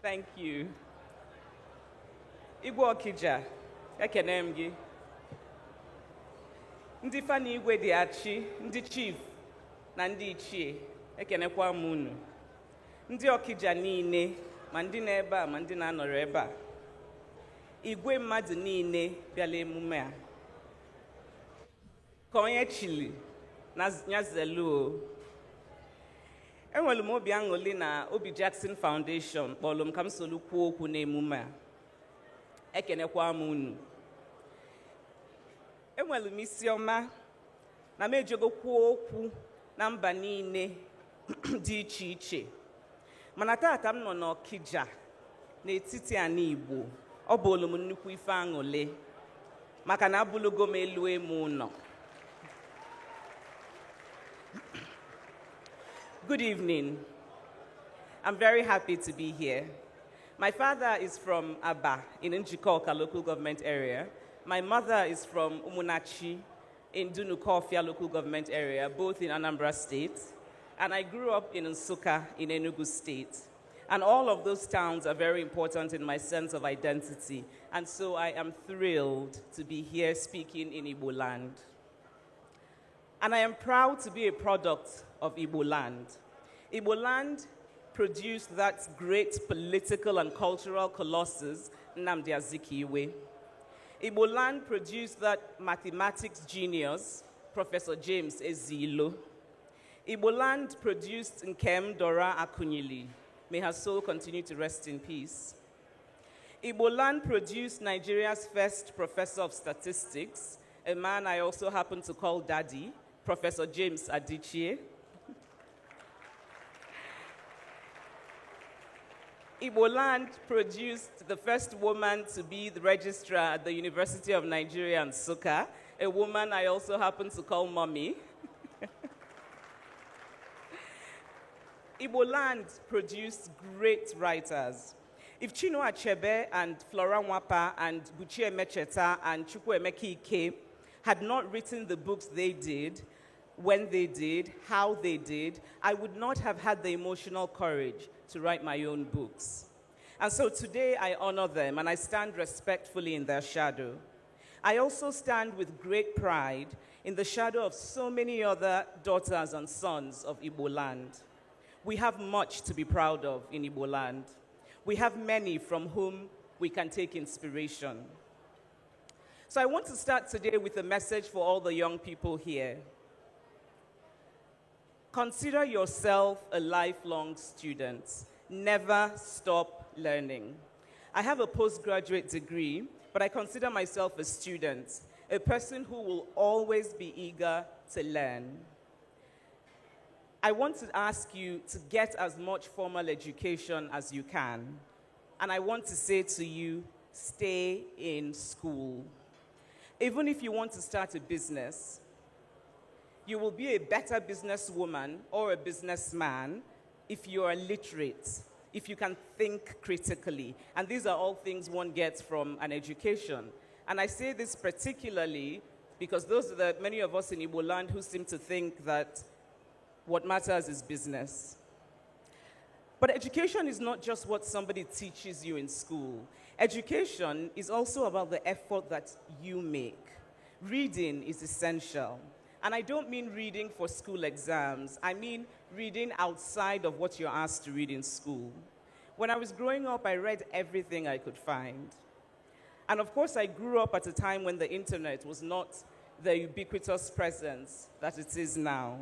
Thank you. Igwe Okija, ekene m gị. Ndị Fani Igwe dị achị, ndị chief na ndị ichie, ekenekwa m unu. Ndị Okija niile, ma ndị n'ebe a, ma ndị na-anọrọ ebe a. Igwe mmadụ niile bịala emume a. Ka onye chili na nyazelu. Enwere m obi aṅụrị na Obi Jackson Foundation kpọrọ m ka m soro kwuo okwu n'emume a. Ekenekwa m unu. Enwere m isi ọma na m ejego kwuo okwu na mba niile dị iche iche. Mana taata m nọ n'Okija n'etiti ana Igbo. Ọ bụ olu m nnukwu ife aṅụrị maka na abụlụgo m elu emu ụlọ. Good evening. I'm very happy to be here. My father is from Aba in Njikoka local government area. My mother is from Umunachi in Dunukofia local government area, both in Anambra State. And I grew up in Nsukka in Enugu State. And all of those towns are very important in my sense of identity. And so I am thrilled to be here speaking in Igbo land. And I am proud to be a product of Igbo land. Igbo land produced that great political and cultural colossus, Nnamdi Azikiwe. Igbo land produced that mathematics genius, Professor James Ezilo. Igbo land produced Nkem Dora Akunyili. May her soul continue to rest in peace. Igbo land produced Nigeria's first professor of statistics, a man I also happen to call Daddy, Professor James Adichie. Igbo land produced the first woman to be the registrar at the University of Nigeria in Nsukka, a woman I also happen to call Mommy. Igbo land produced great writers. If Chinua Achebe and Flora Nwapa and Buchie Mecheta and Chukwuemeka Ike had not written the books they did, when they did, how they did, I would not have had the emotional courage to write my own books. And so today I honor them and I stand respectfully in their shadow. I also stand with great pride in the shadow of so many other daughters and sons of Igbo land. We have much to be proud of in Igbo land. We have many from whom we can take inspiration. So I want to start today with a message for all the young people here. Consider yourself a lifelong student. Never stop learning. I have a postgraduate degree, but I consider myself a student, a person who will always be eager to learn. I want to ask you to get as much formal education as you can. And I want to say to you, stay in school. Even if you want to start a business, you will be a better businesswoman or a businessman if you are literate, if you can think critically. And these are all things one gets from an education. And I say this particularly because those are the many of us in Igbo land who seem to think that what matters is business. But education is not just what somebody teaches you in school. Education is also about the effort that you make. Reading is essential. And I don't mean reading for school exams. I mean reading outside of what you're asked to read in school. When I was growing up, I read everything I could find. And of course, I grew up at a time when the internet was not the ubiquitous presence that it is now.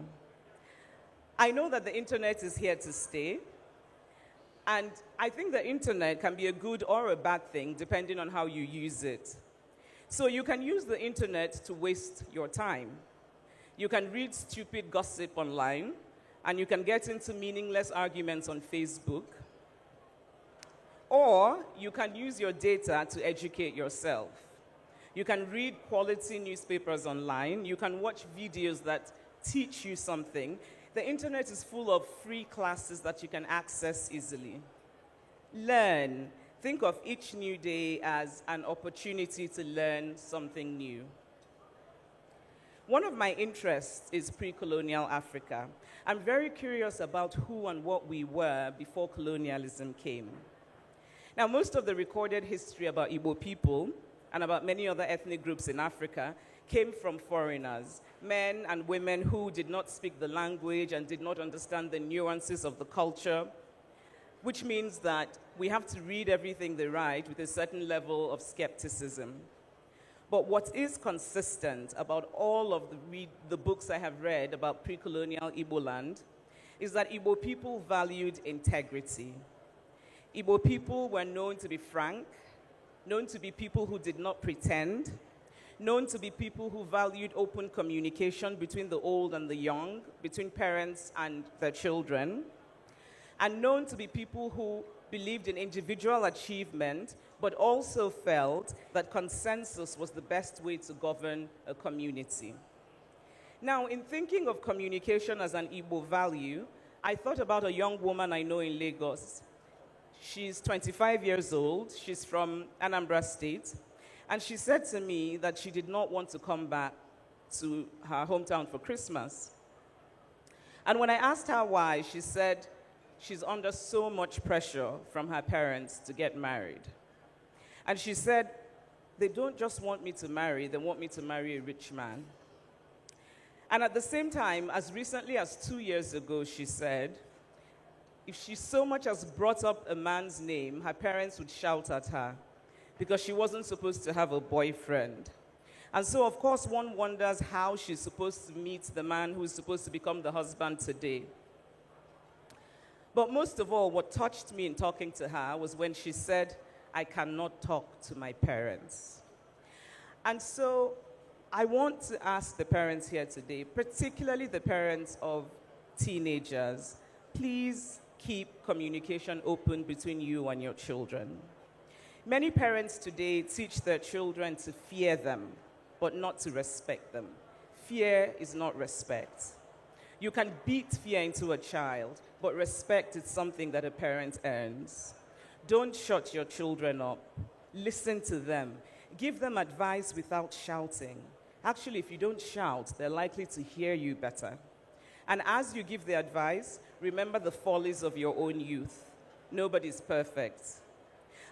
I know that the internet is here to stay. And I think the internet can be a good or a bad thing, depending on how you use it. So you can use the internet to waste your time. You can read stupid gossip online, and you can get into meaningless arguments on Facebook. Or you can use your data to educate yourself. You can read quality newspapers online. You can watch videos that teach you something. The internet is full of free classes that you can access easily. Learn. Think of each new day as an opportunity to learn something new. One of my interests is pre-colonial Africa. I'm very curious about who and what we were before colonialism came. Now, most of the recorded history about Igbo people and about many other ethnic groups in Africa came from foreigners, men and women who did not speak the language and did not understand the nuances of the culture, which means that we have to read everything they write with a certain level of skepticism. But what is consistent about all of the books I have read about pre-colonial Igbo land is that Igbo people valued integrity. Igbo people were known to be frank, known to be people who did not pretend, known to be people who valued open communication between the old and the young, between parents and their children, and known to be people who believed in individual achievement, but also felt that consensus was the best way to govern a community. Now, in thinking of communication as an Igbo value, I thought about a young woman I know in Lagos. She's 25 years old, she's from Anambra State, and she said to me that she did not want to come back to her hometown for Christmas. And when I asked her why, she said she's under so much pressure from her parents to get married. And she said, they don't just want me to marry, they want me to marry a rich man. And at the same time, as recently as 2 years ago, she said, if she so much as brought up a man's name, her parents would shout at her because she wasn't supposed to have a boyfriend. And so, of course, one wonders how she's supposed to meet the man who's supposed to become the husband today. But most of all, what touched me in talking to her was when she said, I cannot talk to my parents. And so I want to ask the parents here today, particularly the parents of teenagers, please keep communication open between you and your children. Many parents today teach their children to fear them, but not to respect them. Fear is not respect. You can beat fear into a child, but respect is something that a parent earns. Don't shut your children up. Listen to them. Give them advice without shouting. Actually, if you don't shout, they're likely to hear you better. And as you give the advice, remember the follies of your own youth. Nobody's perfect.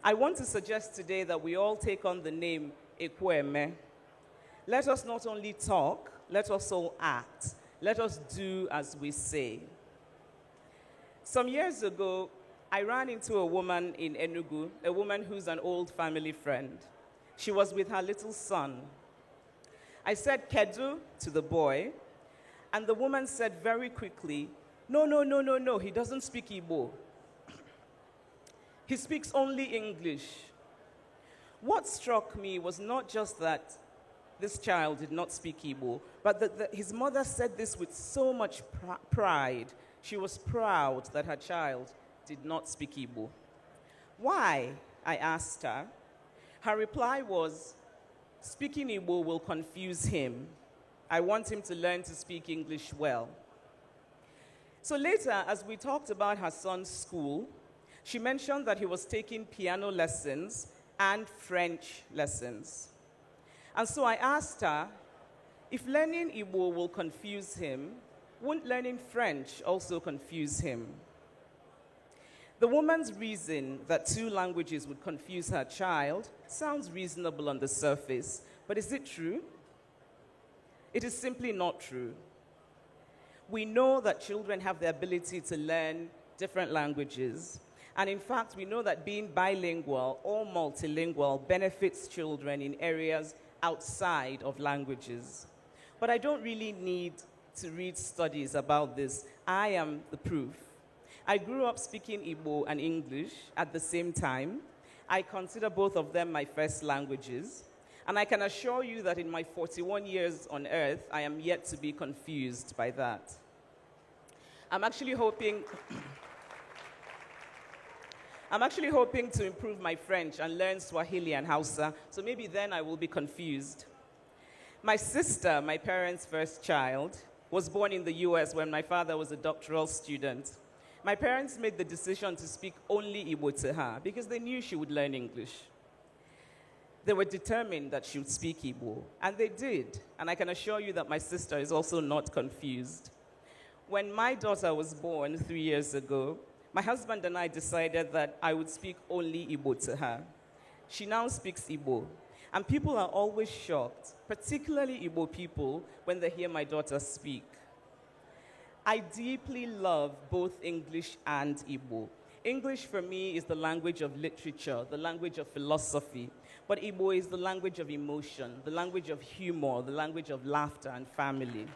I want to suggest today that we all take on the name Ekweme. Let us not only talk, let us all act. Let us do as we say. Some years ago, I ran into a woman in Enugu, a woman who's an old family friend. She was with her little son. I said, Kedu, to the boy, and the woman said very quickly, no, he doesn't speak Igbo. He speaks only English. What struck me was not just that this child did not speak Igbo, but that his mother said this with so much pride. She was proud that her child did not speak Igbo. Why? I asked her. Her reply was, speaking Igbo will confuse him. I want him to learn to speak English well. So later, as we talked about her son's school, she mentioned that he was taking piano lessons and French lessons. And so I asked her, if learning Igbo will confuse him, won't learning French also confuse him? The woman's reason that 2 languages would confuse her child sounds reasonable on the surface, but is it true? It is simply not true. We know that children have the ability to learn different languages. And in fact, we know that being bilingual or multilingual benefits children in areas outside of languages. But I don't really need to read studies about this. I am the proof. I grew up speaking Igbo and English at the same time. I consider both of them my first languages. And I can assure you that in my 41 years on earth, I am yet to be confused by that. I'm actually hoping to improve my French and learn Swahili and Hausa, so maybe then I will be confused. My sister, my parents' first child, was born in the US when my father was a doctoral student. My parents made the decision to speak only Igbo to her because they knew she would learn English. They were determined that she would speak Igbo, and they did. And I can assure you that my sister is also not confused. When my daughter was born 3 years ago, My husband and I decided that I would speak only Igbo to her. She now speaks Igbo. And people are always shocked, particularly Igbo people, when they hear my daughter speak. I deeply love both English and Igbo. English for me is the language of literature, the language of philosophy. But Igbo is the language of emotion, the language of humor, the language of laughter and family.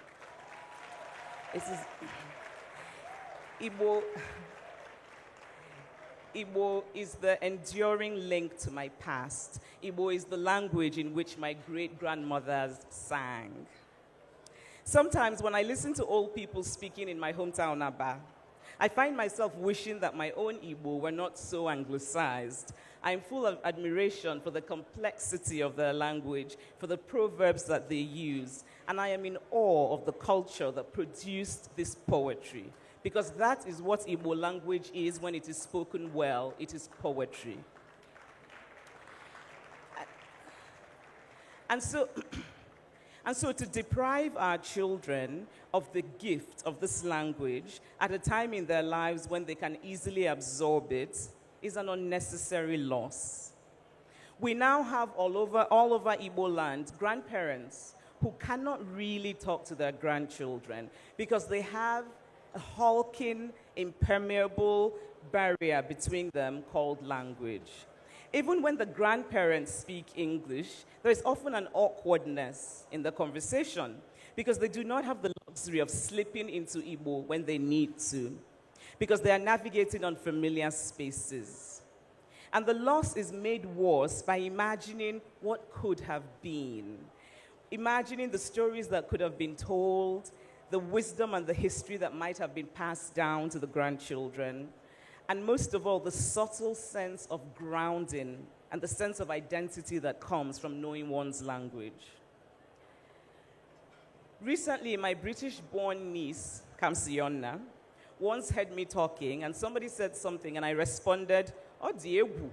Igbo is the enduring link to my past. Igbo is the language in which my great-grandmothers sang. Sometimes when I listen to old people speaking in my hometown, Aba, I find myself wishing that my own Igbo were not so anglicized. I'm full of admiration for the complexity of their language, for the proverbs that they use, and I am in awe of the culture that produced this poetry. Because that is what Igbo language is when it is spoken well. It is poetry. And so to deprive our children of the gift of this language at a time in their lives when they can easily absorb it is an unnecessary loss. We now have all over Igbo land grandparents who cannot really talk to their grandchildren because they have a hulking, impermeable barrier between them called language. Even when the grandparents speak English, there is often an awkwardness in the conversation because they do not have the luxury of slipping into Igbo when they need to, because they are navigating unfamiliar spaces. And the loss is made worse by imagining what could have been, imagining the stories that could have been told, the wisdom and the history that might have been passed down to the grandchildren, and most of all, the subtle sense of grounding and the sense of identity that comes from knowing one's language. Recently, my British-born niece, Kamsionna, once heard me talking, and somebody said something, and I responded, "Oh, Diegu."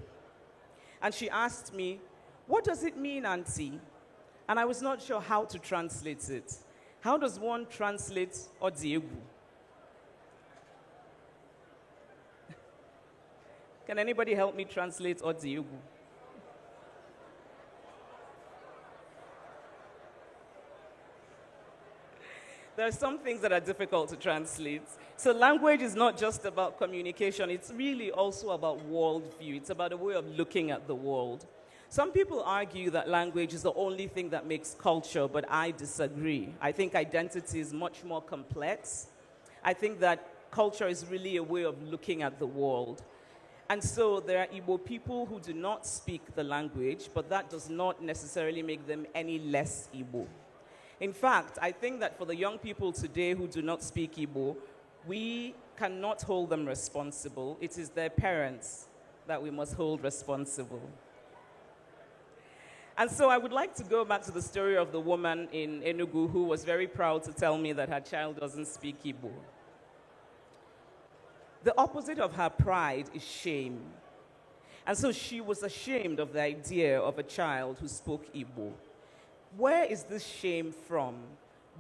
And she asked me, "What does it mean, Auntie?" And I was not sure how to translate it. How does one translate Odiegu? Can anybody help me translate Odiegu? There are some things that are difficult to translate. So language is not just about communication, it's really also about worldview. It's about a way of looking at the world. Some people argue that language is the only thing that makes culture, but I disagree. I think identity is much more complex. I think that culture is really a way of looking at the world. And so there are Igbo people who do not speak the language, but that does not necessarily make them any less Igbo. In fact, I think that for the young people today who do not speak Igbo, we cannot hold them responsible. It is their parents that we must hold responsible. And so I would like to go back to the story of the woman in Enugu who was very proud to tell me that her child doesn't speak Igbo. The opposite of her pride is shame. And so she was ashamed of the idea of a child who spoke Igbo. Where is this shame from?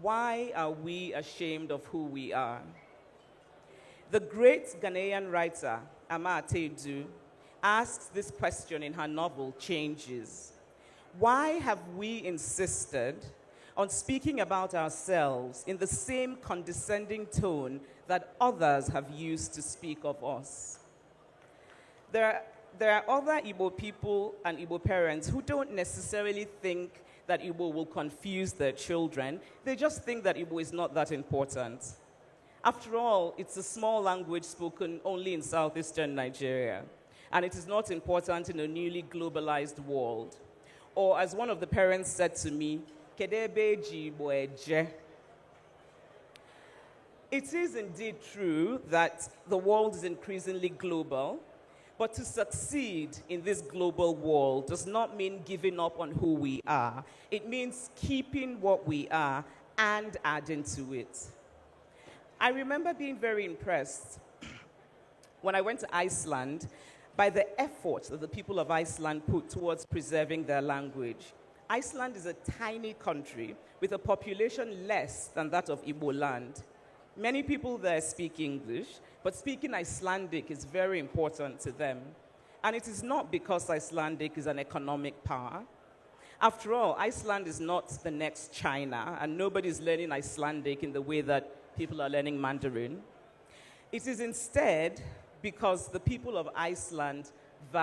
Why are we ashamed of who we are? The great Ghanaian writer, Ama Atedu, asks this question in her novel, Changes. Why have we insisted on speaking about ourselves in the same condescending tone that others have used to speak of us? There are other Igbo people and Igbo parents who don't necessarily think that Igbo will confuse their children. They just think that Igbo is not that important. After all, it's a small language spoken only in southeastern Nigeria, and it is not important in a newly globalized world. Or as one of the parents said to me, "Kedebe ji Igbo eje." It is indeed true that the world is increasingly global, but to succeed in this global world does not mean giving up on who we are. It means keeping what we are and adding to it. I remember being very impressed when I went to Iceland by the effort that the people of Iceland put towards preserving their language. Iceland is a tiny country with a population less than that of Igbo land. Many people there speak English, but speaking Icelandic is very important to them. And it is not because Icelandic is an economic power. After all, Iceland is not the next China, and nobody's learning Icelandic in the way that people are learning Mandarin. It is instead because the people of Iceland value